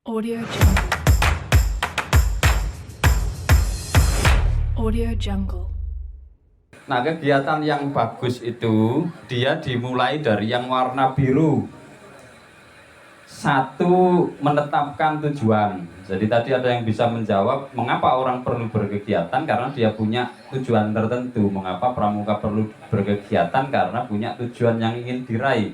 Audio Jungle. Audio Jungle. Nah, kegiatan yang bagus itu dia dimulai dari yang warna biru. Satu, menetapkan tujuan. Jadi tadi ada yang bisa menjawab mengapa orang perlu berkegiatan, karena dia punya tujuan tertentu. Mengapa pramuka perlu berkegiatan? Karena punya tujuan yang ingin diraih.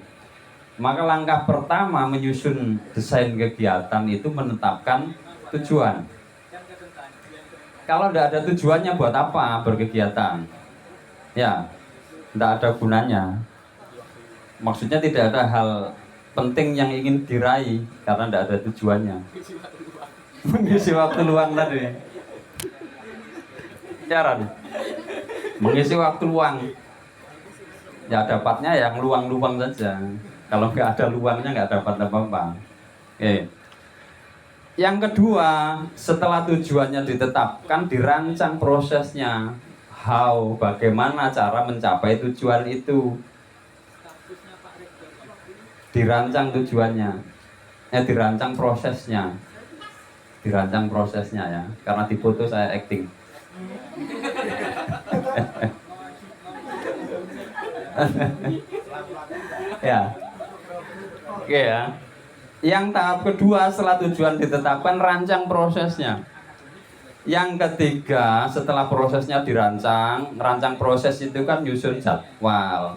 Maka langkah pertama menyusun desain kegiatan itu menetapkan tujuan. Kalau tidak ada tujuannya, buat apa berkegiatan? Ya, tidak ada gunanya. Maksudnya tidak ada hal penting yang ingin diraih karena tidak ada tujuannya. Mengisi waktu luang tadi. Cara mengisi waktu luang. Ya dapatnya yang luang-luang saja. Kalau nggak ada luangnya nggak dapat apa-apa. Oke. Yang kedua, setelah tujuannya ditetapkan, dirancang prosesnya. Bagaimana cara mencapai tujuan itu? Dirancang tujuannya. Dirancang prosesnya. Dirancang prosesnya ya. Karena di foto saya acting. Ya. Oke ya. Yang tahap kedua setelah tujuan ditetapkan, rancang prosesnya. Yang ketiga, setelah prosesnya dirancang, rancang proses itu kan nyusun jadwal.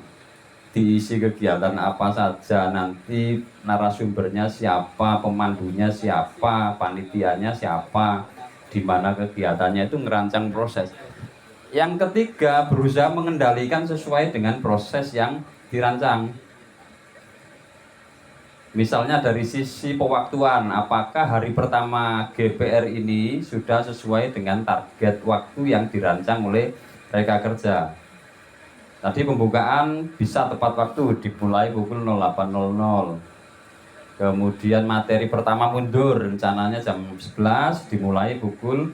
Diisi kegiatan apa saja, nanti narasumbernya siapa, pemandunya siapa, panitianya siapa, di mana kegiatannya, itu ngerancang proses. Yang ketiga, berusaha mengendalikan sesuai dengan proses yang dirancang. Misalnya dari sisi pewaktuan, apakah hari pertama GPR ini sudah sesuai dengan target waktu yang dirancang oleh mereka kerja. Tadi pembukaan bisa tepat waktu, dimulai pukul 08.00. Kemudian materi pertama mundur, rencananya jam 11, dimulai pukul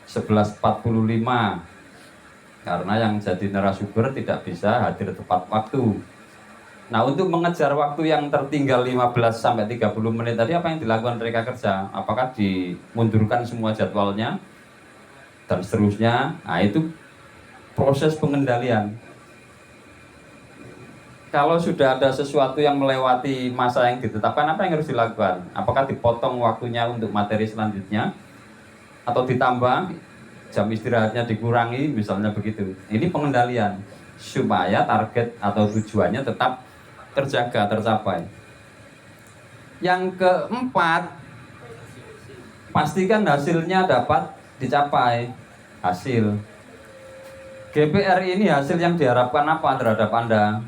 11.45. Karena yang jadi narasumber tidak bisa hadir tepat waktu. Nah, untuk mengejar waktu yang tertinggal 15-30 menit tadi, apa yang dilakukan mereka kerja? Apakah dimundurkan semua jadwalnya dan seterusnya? Nah, itu proses pengendalian. Kalau sudah ada sesuatu yang melewati masa yang ditetapkan, apa yang harus dilakukan? Apakah dipotong waktunya untuk materi selanjutnya? Atau ditambah, jam istirahatnya dikurangi, misalnya begitu. Ini pengendalian, supaya target atau tujuannya tetap terjaga, tercapai. Yang keempat, pastikan hasilnya dapat dicapai. Hasil GPR ini hasil yang diharapkan apa terhadap Anda?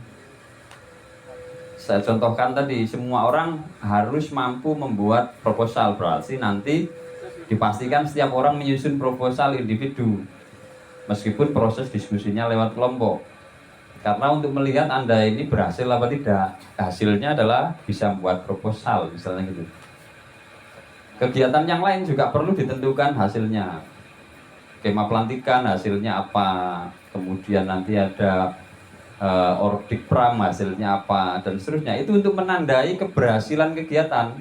Saya contohkan tadi, semua orang harus mampu membuat proposal. Berarti nanti dipastikan setiap orang menyusun proposal individu, meskipun proses diskusinya lewat kelompok. Karena untuk melihat Anda ini berhasil apa tidak, hasilnya adalah bisa membuat proposal, misalnya gitu. Kegiatan yang lain juga perlu ditentukan hasilnya. Skema pelantikan hasilnya apa, kemudian nanti ada ordikpram hasilnya apa, dan seterusnya. Itu untuk menandai keberhasilan kegiatan.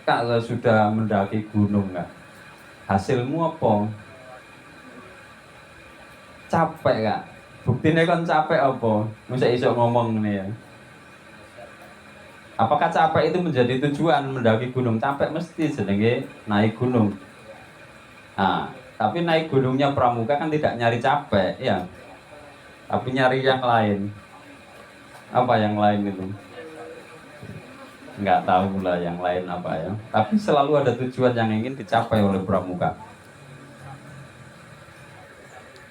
Kak, sudah mendaki gunung nggak? Hasilmu apa? Capek Kak? Buktinya kan capek apa? Masa iso ngomong nih ya. Apakah capek itu menjadi tujuan mendaki gunung? Capek mesti jenenge naik gunung. Nah, tapi naik gunungnya pramuka kan tidak nyari capek ya. Tapi nyari yang lain. Apa yang lain itu? Nggak tahu lah yang lain apa ya. Tapi selalu ada tujuan yang ingin dicapai oleh pramuka.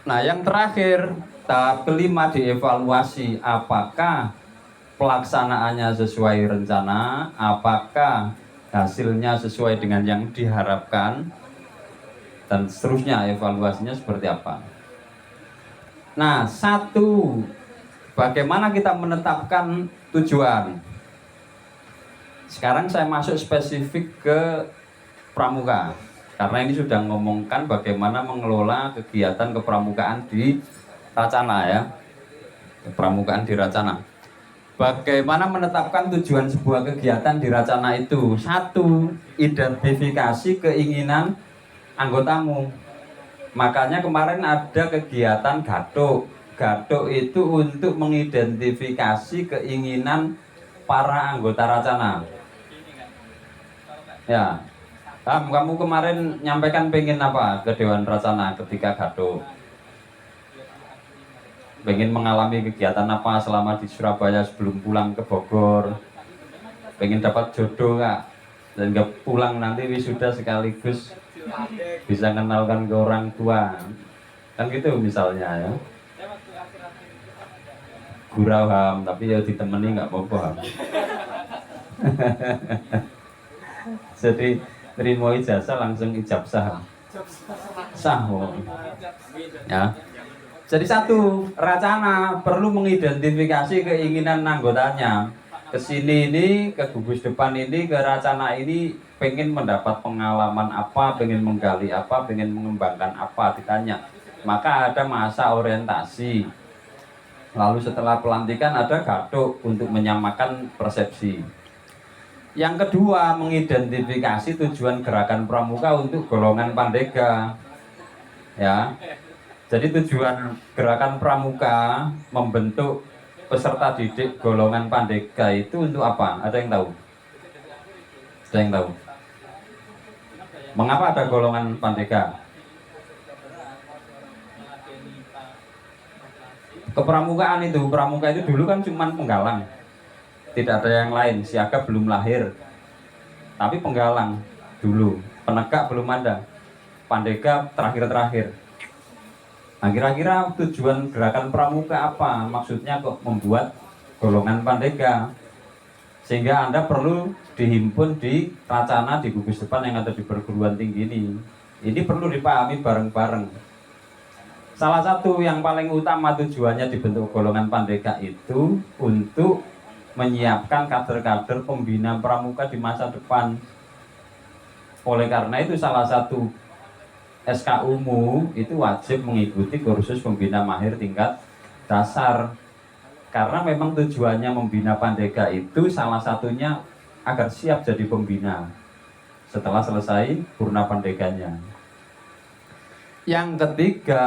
Nah, yang terakhir, tahap kelima, dievaluasi apakah pelaksanaannya sesuai rencana, apakah hasilnya sesuai dengan yang diharapkan, dan seterusnya evaluasinya seperti apa. Nah, satu, bagaimana kita menetapkan tujuan. Sekarang saya masuk spesifik ke pramuka. Karena ini sudah ngomongkan bagaimana mengelola kegiatan kepramukaan di Racana ya. Kepramukaan di Racana. Bagaimana menetapkan tujuan sebuah kegiatan di Racana itu? Satu, identifikasi keinginan anggotamu. Makanya kemarin ada kegiatan gadok. Gadok itu untuk mengidentifikasi keinginan para anggota Racana. Ya, kamu kemarin nyampaikan pengen apa ke Dewan Racana ketika gadok? Pengen mengalami kegiatan apa selama di Surabaya sebelum pulang ke Bogor? Pengen dapat jodoh nggak? Dan nggak pulang nanti wisuda sekaligus bisa kenalkan ke orang tua, kan gitu misalnya ya. Gurau ham, tapi ya ditemani nggak apa-apa. Jadi terima ijazah langsung ijabsah sah ya. Jadi satu, Racana perlu mengidentifikasi keinginan anggotanya. Kesini ini, ke gugus depan ini, ke Racana ini pengen mendapat pengalaman apa, pengen menggali apa, pengen mengembangkan apa, ditanya. Maka ada masa orientasi. Lalu setelah pelantikan ada gadok untuk menyamakan persepsi. Yang kedua, mengidentifikasi tujuan gerakan pramuka untuk golongan Pandega. Ya. Jadi tujuan gerakan pramuka membentuk peserta didik golongan Pandega itu untuk apa? Ada yang tahu? Ada yang tahu? Mengapa ada golongan Pandega? Kepramukaan itu, pramuka itu dulu kan cuma penggalang. Tidak ada yang lain, siaga belum lahir. Tapi penggalang dulu, penegak belum ada. Pandega terakhir-terakhir. Nah, kira-kira tujuan gerakan pramuka apa? Maksudnya kok membuat golongan Pandega, sehingga Anda perlu dihimpun di Racana, di gugus depan yang ada di perguruan tinggi ini. Ini perlu dipahami bareng-bareng. Salah satu yang paling utama tujuannya dibentuk golongan Pandega itu untuk menyiapkan kader-kader pembina pramuka di masa depan. Oleh karena itu salah satu SKUmu itu wajib mengikuti kursus pembina mahir tingkat dasar. Karena memang tujuannya membina Pandega itu salah satunya agar siap jadi pembina setelah selesai purna Pandeganya. Yang ketiga,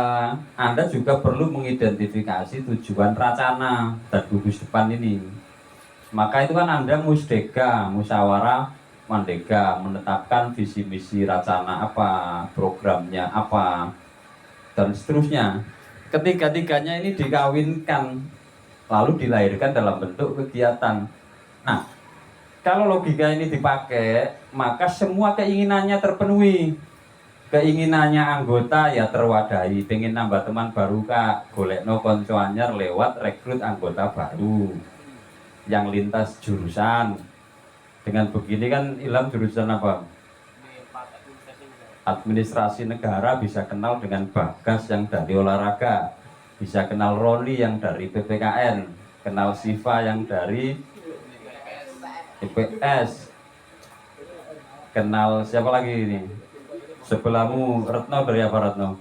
Anda juga perlu mengidentifikasi tujuan Racana dan gugus depan ini. Maka itu kan Anda musdega, musyawarah Mandega, menetapkan visi misi Racana apa, programnya apa, dan seterusnya. Ketiga-tiganya ini dikawinkan, lalu dilahirkan dalam bentuk kegiatan. Nah, kalau logika ini dipakai, maka semua keinginannya terpenuhi. Keinginannya anggota ya terwadahi, pengen nambah teman baru kak, golekno konco anyar lewat rekrut anggota baru yang lintas jurusan. Dengan begini kan Ilham jurusan apa? Administrasi negara, bisa kenal dengan Bagas yang dari olahraga, bisa kenal Roni yang dari PPKN, kenal Siva yang dari IPS, kenal siapa lagi ini? Sebelahmu Retno dari apa Retno?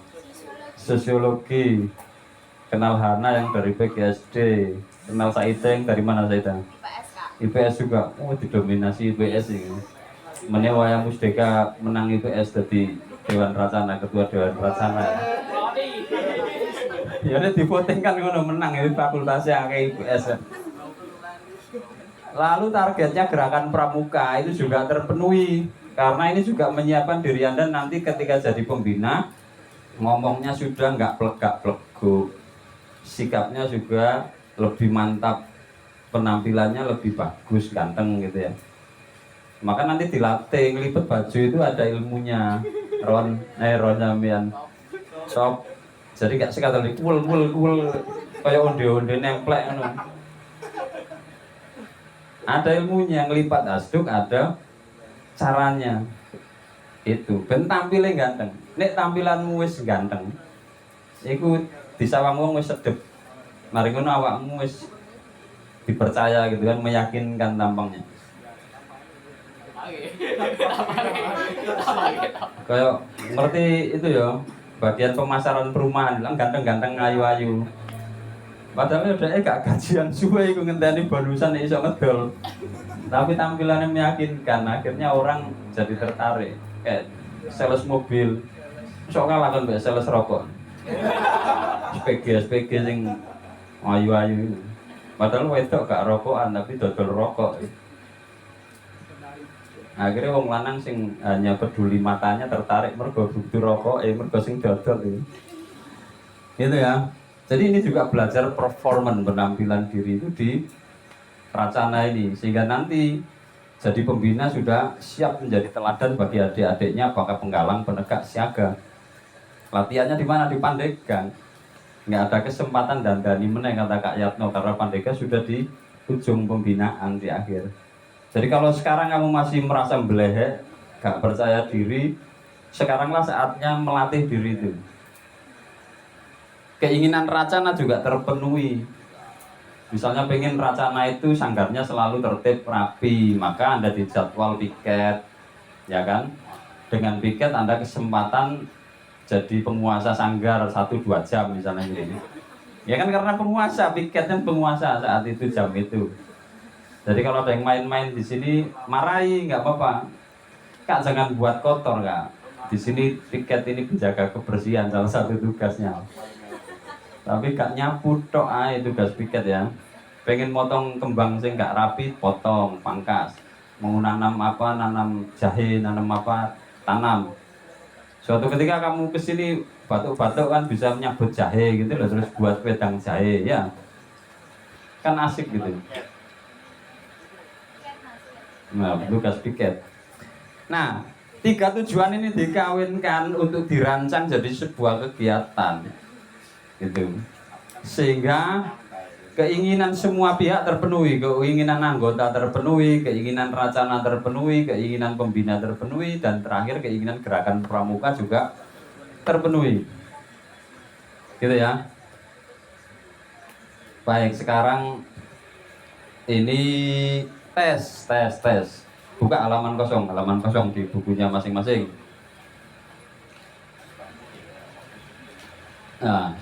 Sosiologi. Kenal Hana yang dari PGSD, kenal Saida yang dari mana Saida? IPS juga. Oh, didominasi IPS ini. Menewa yang musdeka menang IPS jadi Dewan Racana, ketua Dewan Racana. Ya udah divoting kan ngono menang itu fakultasnya kayak IPS. Lalu targetnya gerakan pramuka itu juga terpenuhi karena ini juga menyiapkan diri Anda nanti ketika jadi pembina, ngomongnya sudah nggak plegak-pleguk, sikapnya juga lebih mantap, penampilannya lebih bagus, ganteng gitu ya. Maka nanti dilatih ngelipet baju itu ada ilmunya. Ron Jamian Sob. Jadi gak sekadar kul kayak onde-onde nemplek ngono. Ada ilmunya, ngelipat asduk ada caranya. Itu ben tampilnya ganteng. Nek tampilanmu wis ganteng, iku disawang wong wis sedep. Mari ngono awakmu wis dipercaya gitu kan, meyakinkan tampangnya. Kayak ngerti itu ya, bagian pemasaran perumahan, bilang ganteng-ganteng ayu-ayu. Padahal udah gak gajian suwe iku ngenteni bonusan iso ngedol. Tapi tampilannya meyakinkan, akhirnya orang jadi tertarik. Kayak sales mobil, sok kalah kan mbek sales rokok. SPG sing ayu-ayu. Padahal wedok gak rokokan tapi dodol rokok. Akhirnya wong lanang sing hanya peduli matanya tertarik mergo butuh rokok, mergo sing dodol itu. Gitu ya. Jadi ini juga belajar performan penampilan diri itu di Racana ini, sehingga nanti jadi pembina sudah siap menjadi teladan bagi adik-adiknya, apakah penggalang, penegak, siaga. Latihannya di mana? Di Pandega. Nggak ada kesempatan dandani meneh kata Kak Yatno, karena Pandega sudah di ujung pembinaan di akhir. Jadi kalau sekarang kamu masih merasa belehek, gak percaya diri, sekaranglah saatnya melatih diri itu. Keinginan Racana juga terpenuhi. Misalnya pengen Racana itu sanggarnya selalu tertib rapi, maka Anda dijadwal piket, ya kan? Dengan piket Anda kesempatan jadi penguasa sanggar 1-2 jam misalnya gitu. Ya kan karena penguasa, piketnya penguasa saat itu jam itu. Jadi kalau ada yang main-main di sini marahi nggak apa-apa. Kak jangan buat kotor Kak. Di sini piket ini penjaga kebersihan salah satu tugasnya. Tapi gak nyapu tok ae tugas piket ya. Pengen motong kembang sing gak rapi, potong, pangkas. Mau nanam apa, nanam jahe, nanam apa, tanam. Suatu ketika kamu kesini batuk-batuk kan bisa menyabut jahe gitu loh, terus buat wedang jahe ya. Kan asik gitu. Nah, tugas piket. Nah, 3 tujuan ini dikawinkan untuk dirancang jadi sebuah kegiatan. Gitu. Sehingga keinginan semua pihak terpenuhi, keinginan anggota terpenuhi, keinginan Racana terpenuhi, keinginan pembina terpenuhi, dan terakhir keinginan gerakan pramuka juga terpenuhi. Gitu ya. Baik, sekarang ini tes. Buka halaman kosong di bukunya masing-masing. Nah,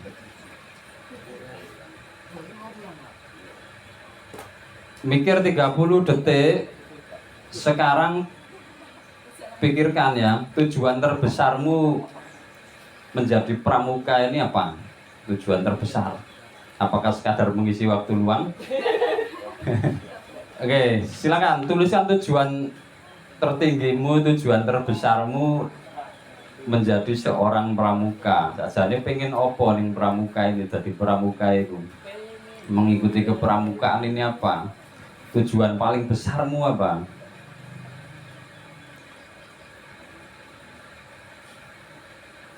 mikir 30 detik. Sekarang pikirkan ya, tujuan terbesarmu menjadi pramuka ini apa? Tujuan terbesar. Apakah sekadar mengisi waktu luang? Oke, silakan tuliskan tujuan tertinggimu, tujuan terbesarmu menjadi seorang pramuka. Jadi pengen opo nih pramuka ini, jadi pramuka itu mengikuti kepramukaan ini apa? Tujuan paling besarmu apa?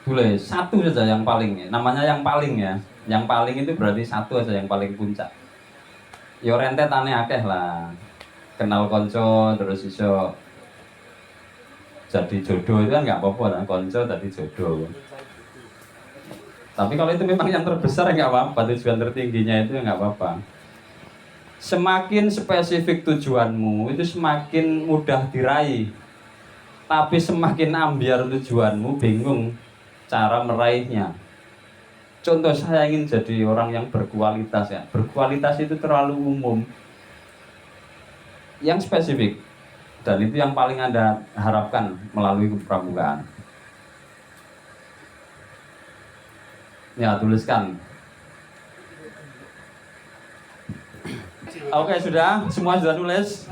Boleh satu saja yang paling, namanya yang paling ya. Yang paling itu berarti satu aja yang paling puncak. Yo rentetane akeh lah. Kenal konco terus iso jadi jodoh itu kan nggak apa-apa lah, konco jadi jodoh. Tapi kalau itu memang yang terbesar nggak apa-apa, tujuan tertingginya itu nggak apa-apa. Semakin spesifik tujuanmu itu semakin mudah diraih. Tapi semakin ambiar tujuanmu, bingung cara meraihnya. Contoh, saya ingin jadi orang yang berkualitas ya. Berkualitas itu terlalu umum. Yang spesifik. Dan itu yang paling Anda harapkan melalui kepramukaan. Ya, tuliskan. Oke, sudah? Semua sudah nulis?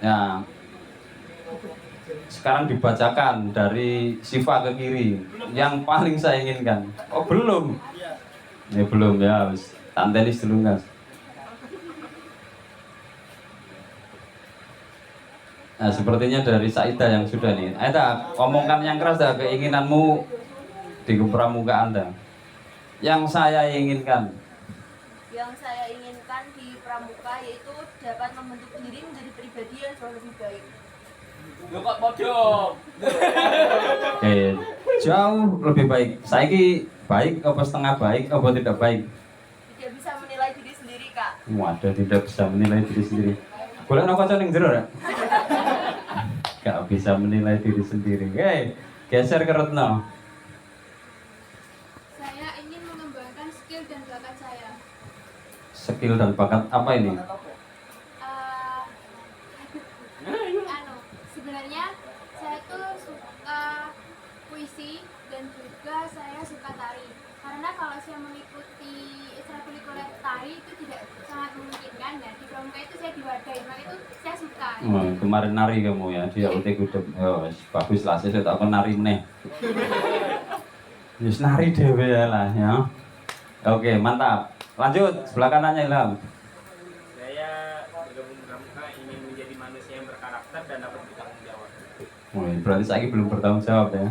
Ya. Sekarang dibacakan dari Siva ke kiri. Yang paling saya inginkan. Oh, belum? Ya, belum ya. Tantenis dulu, guys. Nah, sepertinya dari Saida yang sudah nih. Aida, omongkan yang keras dah keinginanmu di kepramukaan Anda. Yang saya inginkan. Yang saya inginkan di pramuka yaitu dapat membentuk diri menjadi pribadi yang jauh lebih baik. Kok bodoh. Oke, jauh lebih baik. Saiki baik apa setengah baik apa tidak baik? Tidak bisa menilai diri sendiri, Kak. Waduh, tidak bisa menilai diri sendiri. Boleh nongol ning jero ya? Gak bisa menilai diri sendiri. Oke, geser ke Retno. Saya ingin mengembangkan skill dan bakat saya. skill dan bakat apa ini? Sebenarnya saya tuh suka puisi dan juga saya suka tari. Karena kalau saya mengikuti ekstrakurikuler tari itu tidak sangat memungkinkan dan di pramuka itu saya diwadahi, maka itu saya suka. Oh, kemarin nari kamu ya di AUT Gudeg. Oh, bagus lah, saya tak akan nari meneh. Yes, nari dewe lah ya. Oke, mantap. Lanjut, sebelah kanannya Ilham. Saya bergabung pramuka ingin menjadi manusia yang berkarakter dan dapat bertanggung jawab. Oh, berarti saya belum bertanggung jawab ya.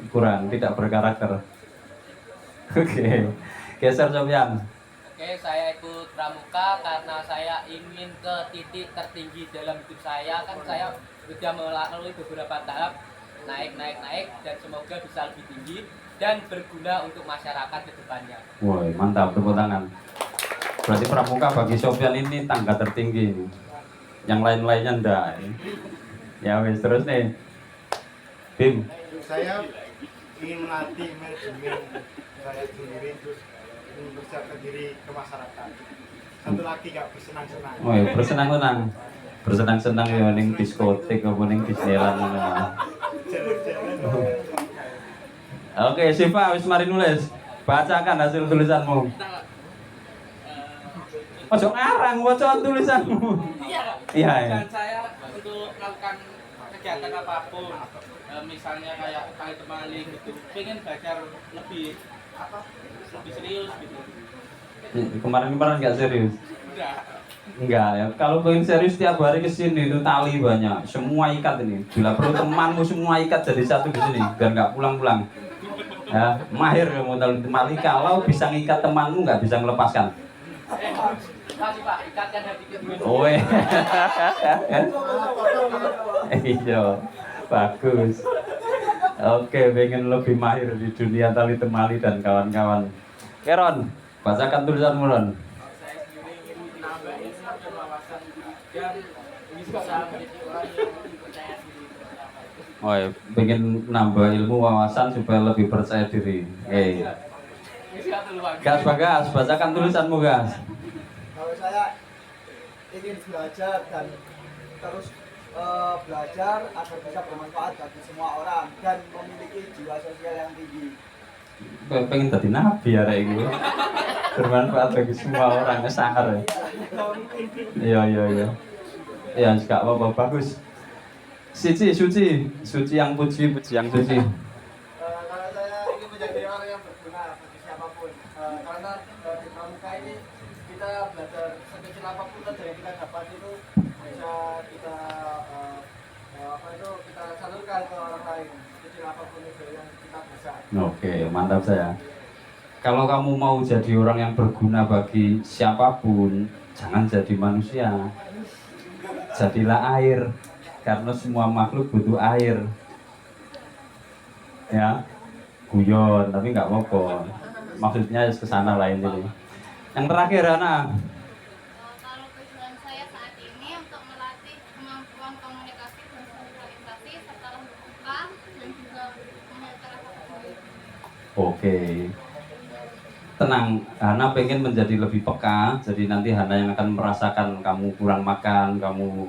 Kurang, tidak berkarakter. Oke, geser Sofyan. Oke, saya ikut pramuka karena saya ingin ke titik tertinggi dalam hidup saya. Kan saya sudah melalui beberapa tahap naik dan semoga bisa lebih tinggi dan berguna untuk masyarakat ke depannya. Woi, mantap, tepuk tangan. Berarti pramuka bagi Sofyan ini tangga tertinggi ini. Yang lain-lainnya enggak. Ya wes, terus nih. Bim. Saya ingin melatih manajemen saya sendiri, terus ingin mempersiapkan diri ke masyarakat. Satu lagi gak bersenang-senang. Oh ya, bersenang-senang. Bersenang-senang ya ning diskotik apa ning Disneyland ngono. Oke, Siva wis mari nulis. Bacakan hasil tulisanmu. Ojo ngarang waca tulisanmu. Iya, Iya, ya. dan saya untuk melakukan kegiatan apapun, misalnya kayak tali temali gitu, pengen belajar lebih serius gitu. Kemarin-kemarin nggak serius. Enggak. Ya. Kalau pengen serius tiap hari ke sini itu tali banyak, semua ikat ini. Bila perlu temanmu semua ikat jadi satu di sini, biar nggak pulang-pulang. Ya, mahir kamu tali temali. Kalau bisa ngikat temanmu nggak bisa melepaskan. Masih Pak, ikatkan hati kita dulu. Oh, iya, bagus. Oke, pengen lebih mahir di dunia tali temali dan kawan-kawan. Keron, bacakan tulisanmu Ron. Saya sendiri ingin menambah ilmu dan wawasan dan bisa menjadi orang yang lebih percaya diri. Oh, ya, pengen nambah ilmu wawasan supaya lebih percaya diri. Gas Bagas, bacakan tulisanmu Gas. Kalau saya ingin belajar dan terus belajar agar bisa bermanfaat bagi semua orang dan memiliki jiwa sosial yang tinggi. Pengen tadi nabi ya kayak gitu. Bermanfaat bagi semua orang, sangar ya. Iya. Ya, enggak apa-apa, bagus. Suci yang puji yang suci. Kalau saya ingin menjadi orang yang berguna bagi siapapun, karena di pramuka ini kita belajar sekecil apapun pelajaran yang kita dapat itu bisa kita kita salurkan ke orang lain, sekecil apapun itu yang kita bisa. Oke, mantap saya. Kalau kamu mau jadi orang yang berguna bagi siapapun, jangan jadi manusia. Jadilah air, karena semua makhluk butuh air. Ya, guyon, tapi nggak apa-apa. Maksudnya ke sana lain ini. Yang terakhir, Ana. Kalau tujuan saya saat ini untuk melatih kemampuan komunikasi dan sosialisasi serta membuka dan juga menjaga rasa peduli. Oke. Tenang, Hana pengen menjadi lebih peka. Jadi nanti Hana yang akan merasakan kamu kurang makan, kamu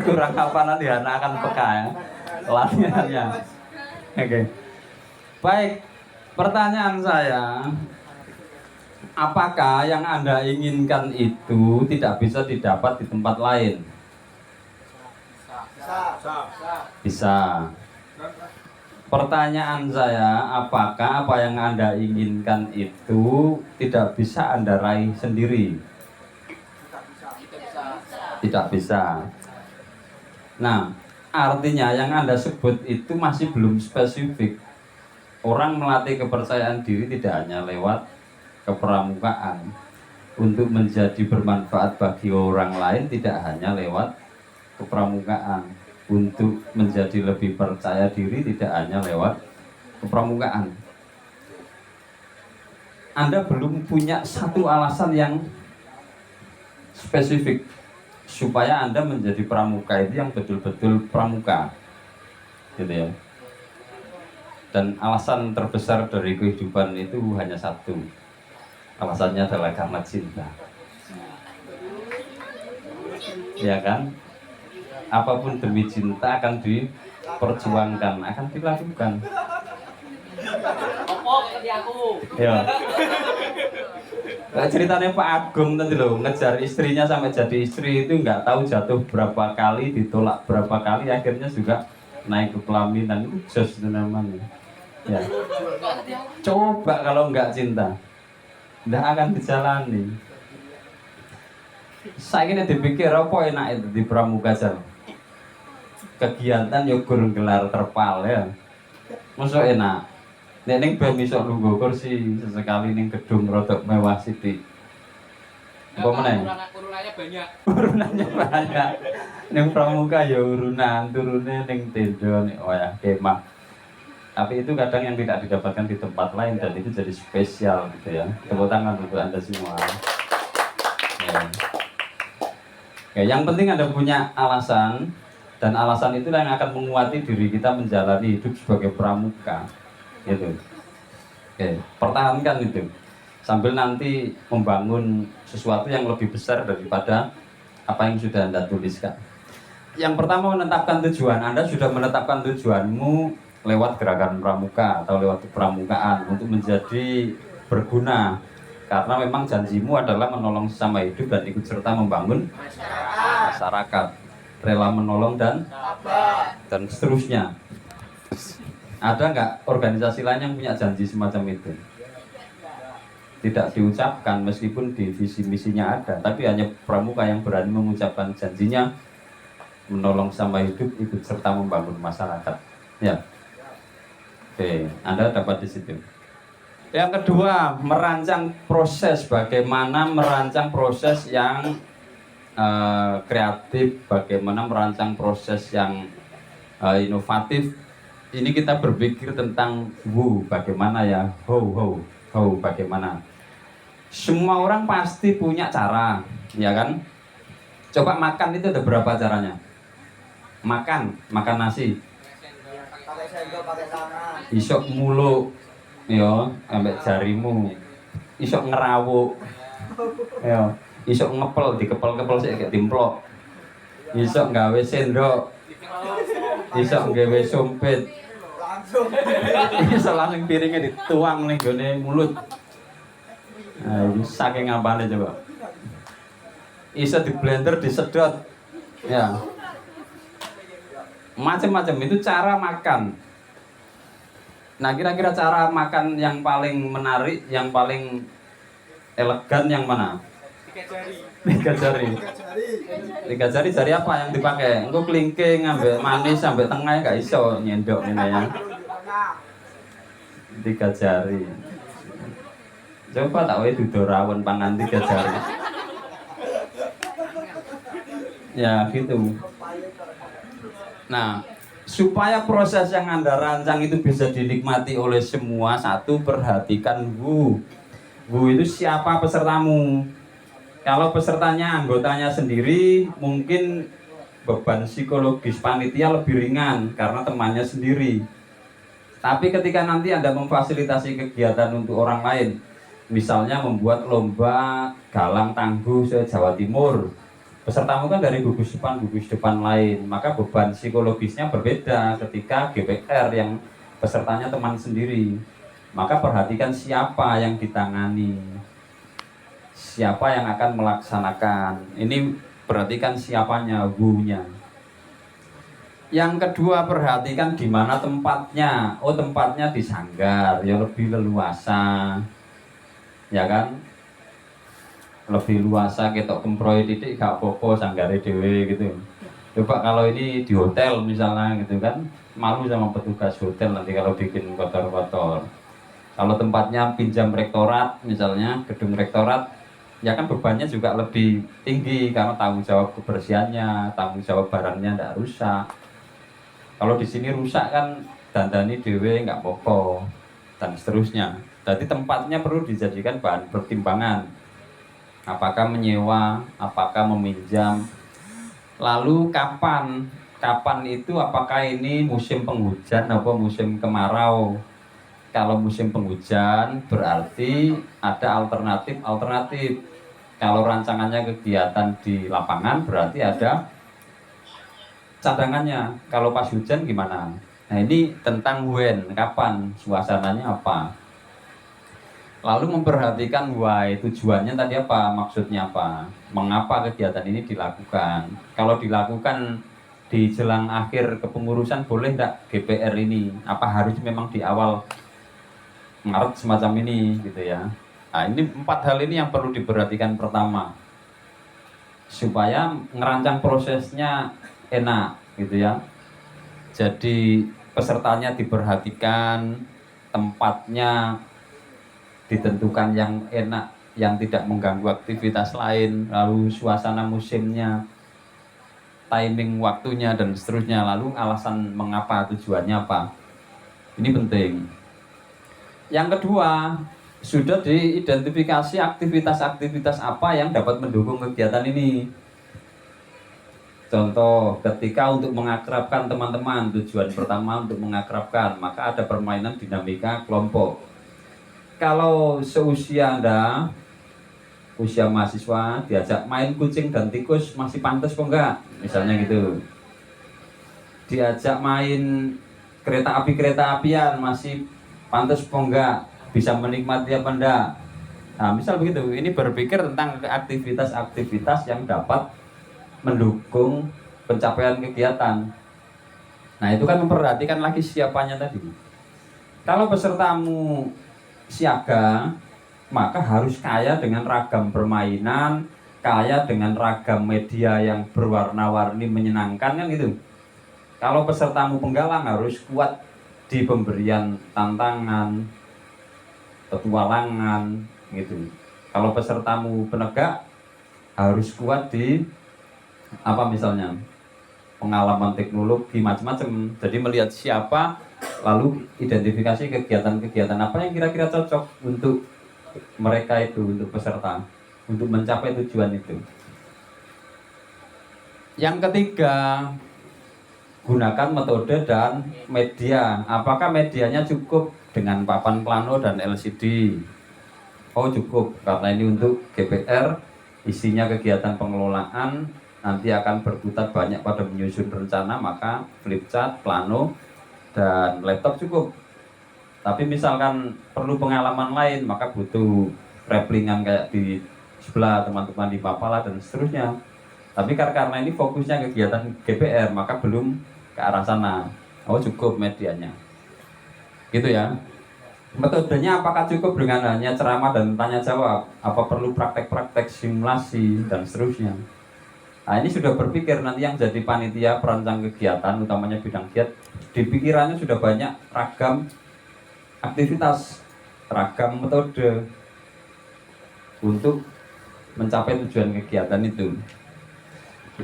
kurang apa, nanti Hana akan peka ya. Latihannya. Oke. Baik. Pertanyaan saya, apakah yang Anda inginkan itu tidak bisa didapat di tempat lain? Bisa. Pertanyaan saya, apakah apa yang Anda inginkan itu tidak bisa Anda raih sendiri? Tidak bisa. Nah, artinya yang Anda sebut itu masih belum spesifik. Orang melatih kepercayaan diri tidak hanya lewat kepramukaan. Untuk menjadi bermanfaat bagi orang lain tidak hanya lewat kepramukaan. Untuk menjadi lebih percaya diri tidak hanya lewat kepramukaan. Anda belum punya satu alasan yang spesifik supaya Anda menjadi pramuka itu yang betul-betul pramuka, gitu ya. Dan alasan terbesar dari kehidupan itu hanya satu, Alasannya adalah karena cinta. Ya kan? Apapun demi cinta akan diperjuangkan, akan dilakukan. Opo seperti aku. Ya. Nah, ceritanya Pak Agung tadi loh, ngejar istrinya sampai jadi istri itu nggak tahu jatuh berapa kali, ditolak berapa kali, akhirnya juga naik ke pelaminan. Itu jos itu namanya. Ya. Coba kalau nggak cinta, nggak akan dijalani. Saya ini dipikir apa enak itu di pramuka jalan. Kegiatan yo gurung gelar terpal ya. Masuk enak. Nek ben iso lungguh kursi sesekali ning gedung rodok mewah sithik. Apa meneh? Urunannya banyak. Urunannya banyak. Ning pramuka ya urunan, turune ning tenda nek wayah kemah. Tapi itu kadang yang tidak didapatkan di tempat lain dan itu jadi spesial gitu ya. Tepuk tangan untuk Anda semua. Ya. Ya, yang penting Anda punya alasan dan alasan itulah yang akan menguati diri kita menjalani hidup sebagai pramuka. Gitu. Oke, pertahankan itu sambil nanti membangun sesuatu yang lebih besar daripada apa yang sudah Anda tuliskan. Yang pertama menetapkan tujuan. Anda sudah menetapkan tujuanmu lewat gerakan pramuka atau lewat pramukaan untuk menjadi berguna, karena memang janjimu adalah menolong sesama hidup dan ikut serta membangun masyarakat, rela menolong dan seterusnya. Ada nggak organisasi lain yang punya janji semacam itu? Tidak diucapkan meskipun di visi misinya ada, tapi hanya pramuka yang berani mengucapkan janjinya menolong sama hidup, ikut serta membangun masyarakat. Ya, oke, Anda dapat di situ. Yang kedua, merancang proses. Bagaimana merancang proses yang kreatif, bagaimana merancang proses yang inovatif. Ini kita berpikir tentang bagaimana ya, how bagaimana. Semua orang pasti punya cara, ya kan? Coba makan itu ada berapa caranya? Makan nasi. Pakai sendok, pakai tangan. Isok muluk, ya, ambek jarimu. Isok ngerawuk, ya. Isok ngepel, dikepel-kepel sih kayak timplok. Isok gawe sendok, isok gawe sumpit. Isok langsung piringnya dituang nih gone mulut. Nah, ini saking apane coba. Isok di blender, disedot, ya. Macam-macam itu cara makan. Nah, kira-kira cara makan yang paling menarik, yang paling elegan yang mana? Tiga jari. Tiga jari jari apa yang dipakai? Engko kelingking ambek manis sampai tengah gak iso nyendok ini ya. Tiga jari. Coba tak wae dudu rawon pangan tiga jari. Ya gitu. Nah, supaya proses yang Anda rancang itu bisa dinikmati oleh semua, satu, perhatikan Wu itu siapa pesertamu. Kalau pesertanya anggotanya sendiri, mungkin beban psikologis panitia lebih ringan karena temannya sendiri. Tapi ketika nanti Anda memfasilitasi kegiatan untuk orang lain, misalnya membuat lomba galang tangguh se-Jawa Timur, pesertamu kan dari gugus depan lain, maka beban psikologisnya berbeda ketika GPR yang pesertanya teman sendiri. Maka perhatikan siapa yang ditangani, siapa yang akan melaksanakan. Ini perhatikan siapanya, wunya. Yang kedua, perhatikan di mana tempatnya. Oh, tempatnya di sanggar, ya lebih leluasa, ya kan? Lebih luasa, ketok kemproy titik gak apa-apa sanggare dhewe gitu. Coba kalau ini di hotel misalnya gitu kan, malu sama petugas hotel nanti kalau bikin kotor-kotor. Kalau tempatnya pinjam rektorat misalnya, gedung rektorat, ya kan bebannya juga lebih tinggi karena tanggung jawab kebersihannya, tanggung jawab barangnya tidak rusak. Kalau di sini rusak kan dandani dhewe nggak apa-apa dan seterusnya. Jadi tempatnya perlu dijadikan bahan pertimbangan. Apakah menyewa, apakah meminjam, lalu kapan itu, apakah ini musim penghujan atau musim kemarau. Kalau musim penghujan berarti ada alternatif. Kalau rancangannya kegiatan di lapangan berarti ada cadangannya. Kalau pas hujan gimana? Nah ini tentang kapan, suasananya apa. Lalu memperhatikan why, tujuannya tadi apa, maksudnya apa, mengapa kegiatan ini dilakukan. Kalau dilakukan di jelang akhir kepengurusan boleh enggak GPR ini? Apa harus memang di awal Maret semacam ini gitu ya. Nah ini 4 hal ini yang perlu diperhatikan pertama. Supaya ngerancang prosesnya enak gitu ya. Jadi pesertanya diperhatikan, tempatnya ditentukan yang enak, yang tidak mengganggu aktivitas lain, lalu suasana musimnya, timing waktunya dan seterusnya, lalu alasan mengapa, tujuannya apa. Ini penting. Yang kedua, sudah diidentifikasi aktivitas-aktivitas apa yang dapat mendukung kegiatan ini. Contoh, ketika untuk mengakrabkan teman-teman, tujuan pertama untuk mengakrabkan, maka ada permainan dinamika kelompok. Kalau seusia Anda, usia mahasiswa, diajak main kucing dan tikus masih pantas kok enggak? Misalnya gitu. Diajak main kereta apian masih pantas kok enggak? Bisa menikmati apa enggak? Nah, misal begitu. Ini berpikir tentang aktivitas-aktivitas yang dapat mendukung pencapaian kegiatan. Nah, itu kan memperhatikan lagi siapanya tadi. Kalau pesertamu siaga, maka harus kaya dengan ragam permainan, kaya dengan ragam media yang berwarna-warni menyenangkan kan gitu. Kalau pesertamu penggalang harus kuat di pemberian tantangan, petualangan gitu. Kalau pesertamu penegak harus kuat di apa misalnya pengalaman teknologi macam-macam. Jadi melihat siapa, lalu identifikasi kegiatan-kegiatan apa yang kira-kira cocok untuk mereka itu, untuk peserta, untuk mencapai tujuan itu. Yang ketiga, gunakan metode dan media. Apakah medianya cukup dengan papan plano dan LCD? Oh cukup, karena ini untuk GPR, isinya kegiatan pengelolaan, nanti akan berputar banyak pada menyusun rencana, maka flip chart, plano, dan laptop cukup. Tapi misalkan perlu pengalaman lain, maka butuh replingan kayak di sebelah teman-teman di Papala dan seterusnya. Tapi karena ini fokusnya kegiatan GPR, maka belum ke arah sana. Oh cukup medianya. Gitu ya. Metodenya apakah cukup dengan hanya ceramah dan tanya jawab? Apa perlu praktek-praktek simulasi dan seterusnya? Nah ini sudah berpikir nanti yang jadi panitia perancang kegiatan, utamanya bidang giat, di pikirannya sudah banyak ragam aktivitas, ragam metode untuk mencapai tujuan kegiatan itu.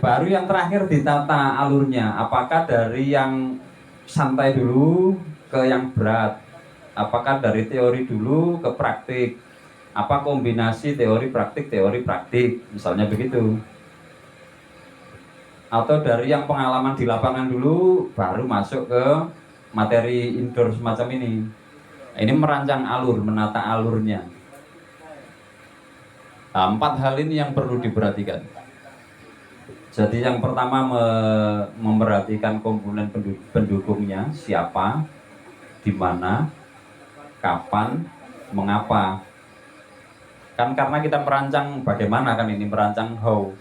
Baru yang terakhir ditata alurnya, apakah dari yang santai dulu ke yang berat, apakah dari teori dulu ke praktik, apa kombinasi teori praktik, misalnya begitu. Atau dari yang pengalaman di lapangan dulu baru masuk ke materi indoor semacam ini. Ini merancang alur, menata alurnya. Nah, 4 hal ini yang perlu diperhatikan. Jadi yang pertama memperhatikan komponen pendukungnya, siapa, di mana, kapan, mengapa. Kan karena kita merancang bagaimana kan ini, merancang how,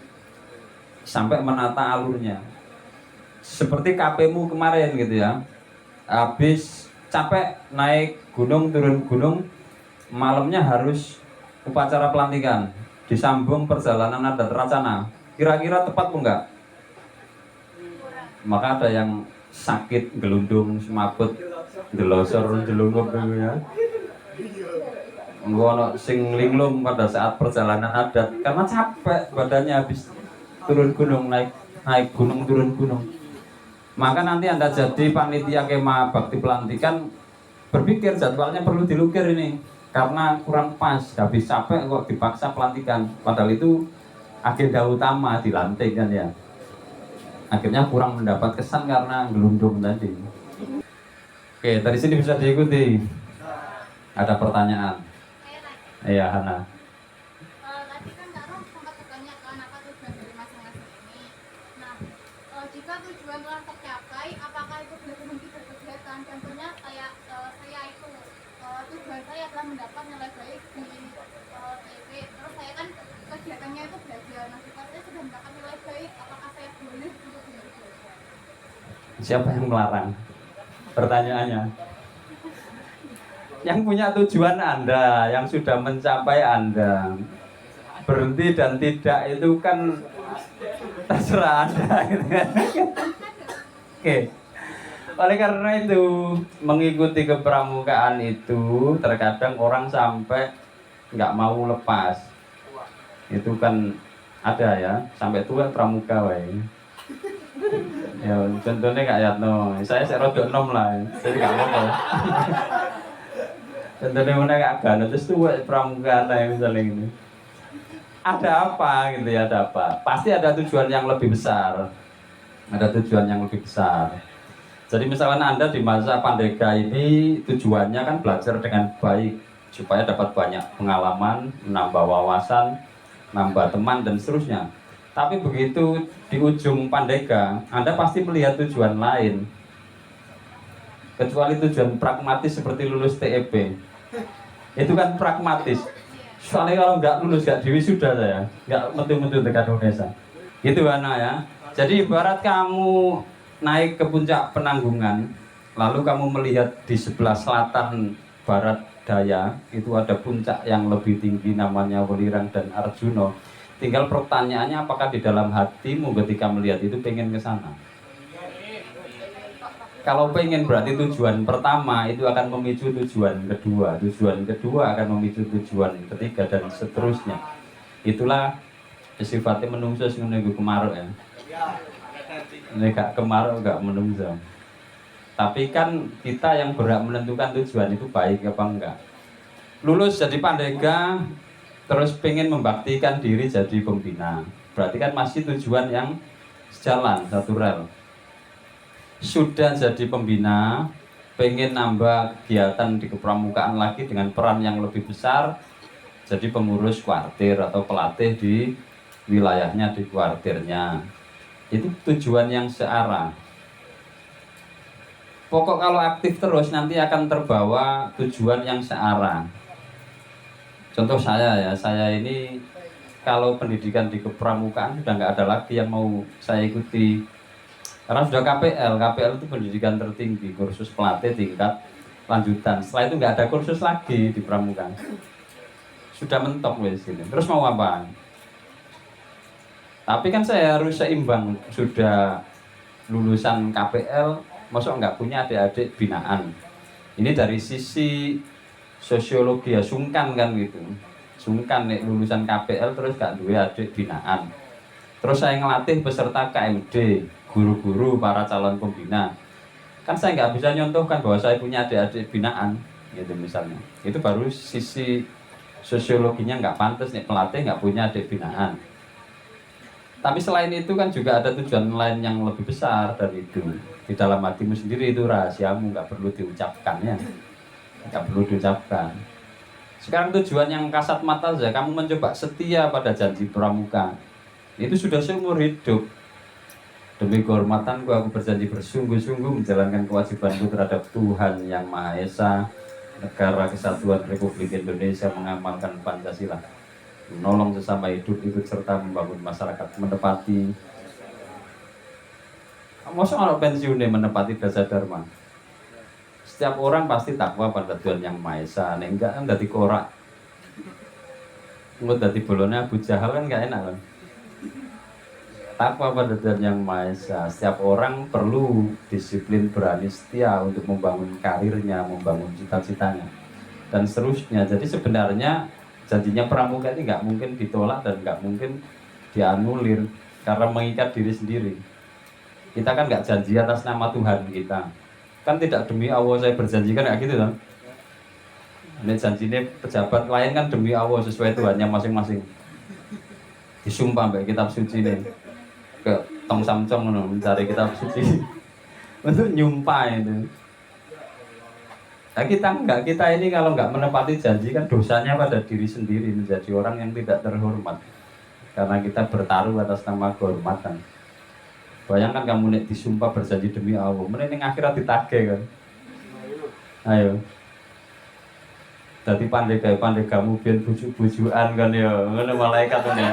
sampai menata alurnya. Seperti KP-mu kemarin gitu ya. Habis capek naik gunung, turun gunung, malamnya harus upacara pelantikan, disambung perjalanan adat Racana. Kira-kira tepat enggak? Maka ada yang sakit, gelundung, semaput, delosor, jelungup gitu ya. Ngono sing linglung pada saat perjalanan adat karena capek badannya habis turun gunung, naik gunung, turun gunung. Maka nanti Anda jadi panitia kemah bakti pelantikan, berpikir jadwalnya perlu dilukir ini karena kurang pas, habis capek kok dipaksa pelantikan, padahal itu agenda utama dilantik kan ya. Akhirnya kurang mendapat kesan karena gelundung tadi. Oke, dari sini bisa diikuti. Ada pertanyaan? Saya tanya. Iya, Hana. Tadi kan Kak Rom sempat bertanyakan apa tujuan dari masing-masing ini. Nah, jika tujuan telah tercapai, apakah itu boleh berhenti berkegiatan? Contohnya kayak saya itu tujuan saya adalah mendapat nilai baik di TP. Terus saya kan kegiatannya itu belajar. Nah, jika saya sudah mendapat nilai baik, apakah saya boleh untuk belajar? Siapa yang melarang? Pertanyaannya. Yang punya tujuan Anda, yang sudah mencapai Anda. Berhenti dan tidak itu kan terserah Anda. Gitu kan. Oke. Oleh karena itu, mengikuti kepramukaan itu terkadang orang sampai nggak mau lepas. Itu kan ada ya, sampai tua pramuka wae. Ya, contohnya Kak Yatno, saya rodok enom lah, jadi nggak apa-apa. Contohnya mana Kak Gano, terus tua pramuka lah misalnya ini. Ada apa gitu ya, ada apa? Pasti ada tujuan yang lebih besar. Ada tujuan yang lebih besar. Jadi misalnya Anda di masa Pandega ini tujuannya kan belajar dengan baik supaya dapat banyak pengalaman, menambah wawasan, nambah teman dan seterusnya. Tapi begitu di ujung Pandega, Anda pasti melihat tujuan lain. Kecuali tujuan pragmatis seperti lulus TEP. Itu kan pragmatis. Soalnya kalau nggak lulus, nggak diwisuda saya. Nggak mentu-mentu dekat Indonesia. Gitu Ana ya. Jadi ibarat kamu naik ke puncak Penanggungan, lalu kamu melihat di sebelah selatan barat daya, itu ada puncak yang lebih tinggi namanya Welirang dan Arjuna. Tinggal pertanyaannya apakah di dalam hatimu ketika melihat itu pengen ke sana. Kalau pengen berarti tujuan pertama itu akan memicu tujuan kedua akan memicu tujuan ketiga dan seterusnya. Itulah sifatnya menungso sing nunggu kemaruk ya. Nek gak kemaruk gak menungso. Tapi kan kita yang berhak menentukan tujuan itu baik apa enggak. Lulus jadi Pandega terus pengen membaktikan diri jadi pembina, berarti kan masih tujuan yang sejalan, satu rel. Sudah jadi pembina, pengen nambah kegiatan di kepramukaan lagi dengan peran yang lebih besar, jadi pengurus kuartir atau pelatih di wilayahnya, di kuartirnya. Itu tujuan yang searah. Pokok kalau aktif terus nanti akan terbawa tujuan yang searah. Contoh saya ini kalau pendidikan di kepramukaan sudah nggak ada lagi yang mau saya ikuti. Karena sudah KPL itu pendidikan tertinggi, kursus pelatih tingkat lanjutan. Setelah itu nggak ada kursus lagi di pramukaan. Sudah mentok wes ini. Terus mau apa? Tapi kan saya harus seimbang. Sudah lulusan KPL, masa nggak punya adik-adik binaan. Ini dari sisi sosiologi ya, sungkan kan gitu. Sungkan nih lulusan KPL terus gak duwe adik binaan. Terus saya ngelatih peserta KMD, guru-guru para calon pembina. Kan saya nggak bisa nyontohkan bahwa saya punya adik-adik binaan gitu misalnya. Itu baru sisi sosiologinya nggak pantas nih, pelatih nggak punya adik binaan. Tapi selain itu kan juga ada tujuan lain yang lebih besar dari itu. Di dalam hatimu sendiri itu rahasiamu, nggak perlu diucapkan ya. Nggak perlu diucapkan. Sekarang tujuan yang kasat mata saja, kamu mencoba setia pada janji pramuka. Itu sudah seumur hidup. Demi kehormatanku aku berjanji bersungguh-sungguh menjalankan kewajibanku terhadap Tuhan Yang Maha Esa, Negara Kesatuan Republik Indonesia, mengamalkan Pancasila, menolong sesama hidup, ikut serta membangun masyarakat, menepati. Masa orang pensiunnya menepati dasar dharma. Setiap orang pasti takwa pada Tuhan Yang Maha Esa. Nek enggak kan dadi korak. Engko dadi bolone Abu Jahal kan enggak enak kan. Takwa pada Tuhan Yang Maha Esa. Setiap orang perlu disiplin, berani, setia untuk membangun karirnya, membangun cita-citanya dan seterusnya. Jadi sebenarnya janjinya pramuka ini enggak mungkin ditolak dan enggak mungkin dianulir karena mengikat diri sendiri. Kita kan enggak janji atas nama Tuhan kita. Kan tidak demi Allah saya berjanji kan kayak gitu kan. Ini janjinya pejabat lain kan demi Allah sesuai Tuhannya masing-masing. Disumpah mbak kitab suci nih ke tong samcong mencari kitab suci untuk nyumpah itu. Nah, kita enggak, kita ini kalau enggak menepati janji kan dosanya pada diri sendiri, menjadi orang yang tidak terhormat. Karena kita bertaruh atas nama kehormatan. Bayangkan kamu nek disumpah berjanji demi Allah, mending akhirat ditagih kan. Ayo. Dadi pandai kamu biyen bujuk-bujukan kan ya, ngono malaikat kan ya.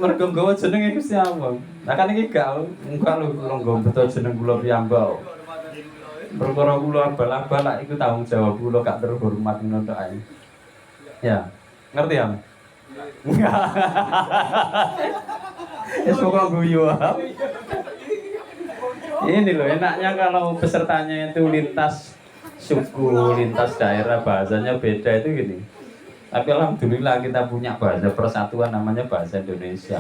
Mergo nggawa jenenge Gusti Allah. Lah kan iki gak engko lho nggawa beto jeneng kula piyambak. Perkara kula abal-abal iku tanggung jawab kula gak terhormat ngono tok ae. Ya, ngerti ya? Enggak. Es pokoknya guyu. Ini loh enaknya kalau pesertanya itu lintas suku, lintas daerah, bahasanya beda itu gini. Tapi alhamdulillah kita punya bahasa persatuan namanya bahasa Indonesia.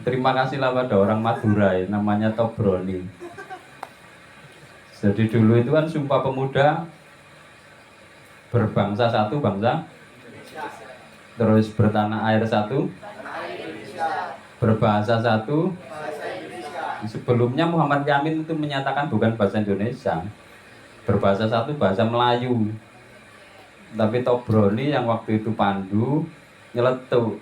Terima kasihlah pada orang Madura namanya Tobroni. Jadi dulu itu kan Sumpah Pemuda berbangsa satu bangsa, terus bertanah air satu, berbahasa satu. Sebelumnya Muhammad Yamin itu menyatakan bukan bahasa Indonesia, berbahasa satu bahasa Melayu. Tapi Tobroni yang waktu itu pandu nyeletuk,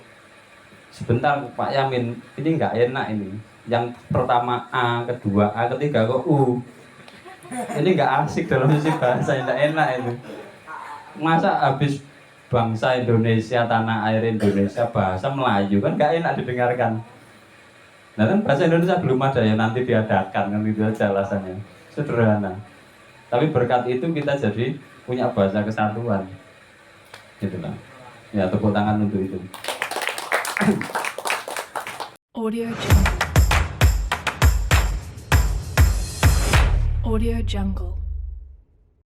sebentar Pak Yamin, ini nggak enak ini. Yang pertama A, kedua A, ketiga kok U. Ini nggak asik dalam sisi bahasa, nggak enak itu. Masa habis bangsa Indonesia, tanah air Indonesia, bahasa Melayu kan nggak enak didengarkan. Nah kan bahasa Indonesia belum ada ya, nanti diadakan kan itu aja alasannya, sederhana. Tapi berkat itu kita jadi punya bahasa kesatuan, gitulah. Ya tepuk tangan untuk itu. Audio Jungle. Audio Jungle.